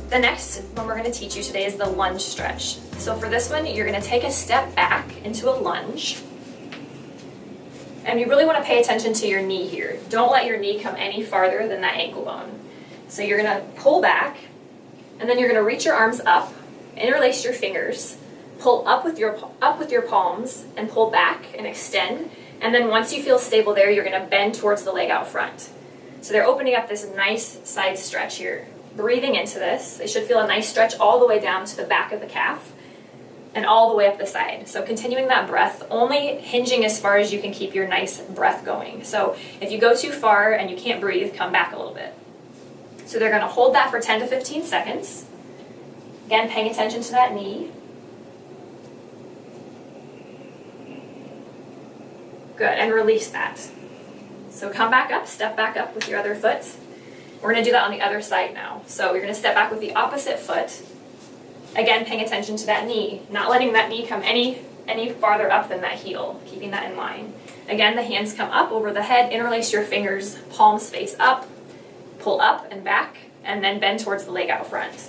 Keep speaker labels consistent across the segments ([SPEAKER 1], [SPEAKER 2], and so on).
[SPEAKER 1] The next one we're going to teach you today is the lunge stretch. So for this one, you're going to take a step back into a lunge. And you really want to pay attention to your knee here. Don't let your knee come any farther than that ankle bone. So you're going to pull back, and then you're going to reach your arms up, interlace your fingers, pull up with your palms, and pull back and extend. And then once you feel stable there, you're going to bend towards the leg out front. So they're opening up this nice side stretch here. Breathing into this, they should feel a nice stretch all the way down to the back of the calf and all the way up the side. So continuing that breath, only hinging as far as you can keep your nice breath going. So if you go too far and you can't breathe, come back a little bit. So they're going to hold that for 10 to 15 seconds. Again, paying attention to that knee. Good, and release that. So come back up, step back up with your other foot. We're going to do that on the other side now. So you're going to step back with the opposite foot. Again, paying attention to that knee, not letting that knee come any farther up than that heel, keeping that in line. Again, the hands come up over the head, interlace your fingers, palms face up, pull up and back, and then bend towards the leg out front.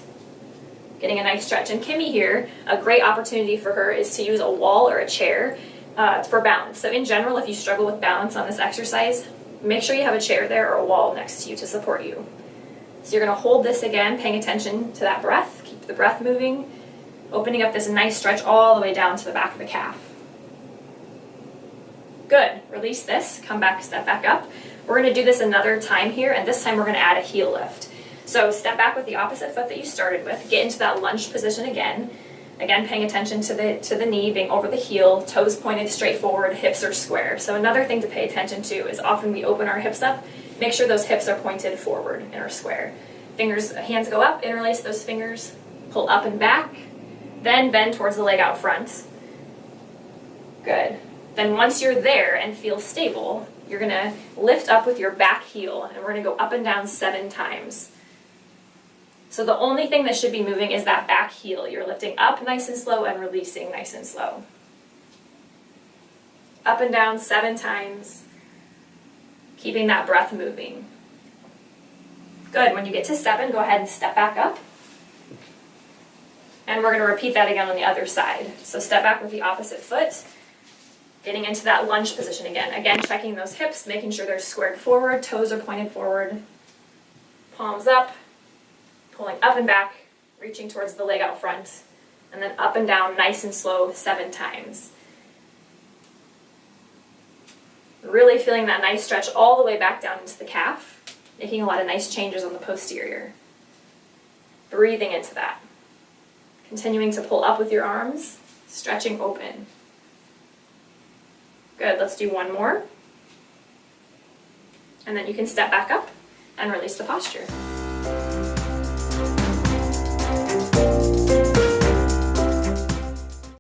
[SPEAKER 1] Getting a nice stretch. And Kimmy here, a great opportunity for her is to use a wall or a chair for balance. So in general, if you struggle with balance on this exercise, make sure you have a chair there or a wall next to you to support you. So you're going to hold this again, paying attention to that breath. Keep the breath moving, opening up this nice stretch all the way down to the back of the calf. Good. Release this. Come back, step back up. We're going to do this another time here, and this time we're going to add a heel lift. So step back with the opposite foot that you started with. Get into that lunge position again. Again, paying attention to the knee being over the heel, toes pointed straight forward, hips are square. So another thing to pay attention to is often we open our hips up. Make sure those hips are pointed forward and are square. Hands go up, interlace those fingers, pull up and back, then bend towards the leg out front. Good. Then once you're there and feel stable, you're going to lift up with your back heel, and we're going to go up and down 7 times. So the only thing that should be moving is that back heel. You're lifting up nice and slow and releasing nice and slow. Up and down 7 times, keeping that breath moving. Good. When you get to 7, go ahead and step back up. And we're going to repeat that again on the other side. So step back with the opposite foot, getting into that lunge position again. Again, checking those hips, making sure they're squared forward, toes are pointed forward, palms up, pulling up and back, reaching towards the leg out front, and then up and down nice and slow 7 times. Really feeling that nice stretch all the way back down into the calf, making a lot of nice changes on the posterior. Breathing into that. Continuing to pull up with your arms, stretching open. Good, let's do one more. And then you can step back up and release the posture.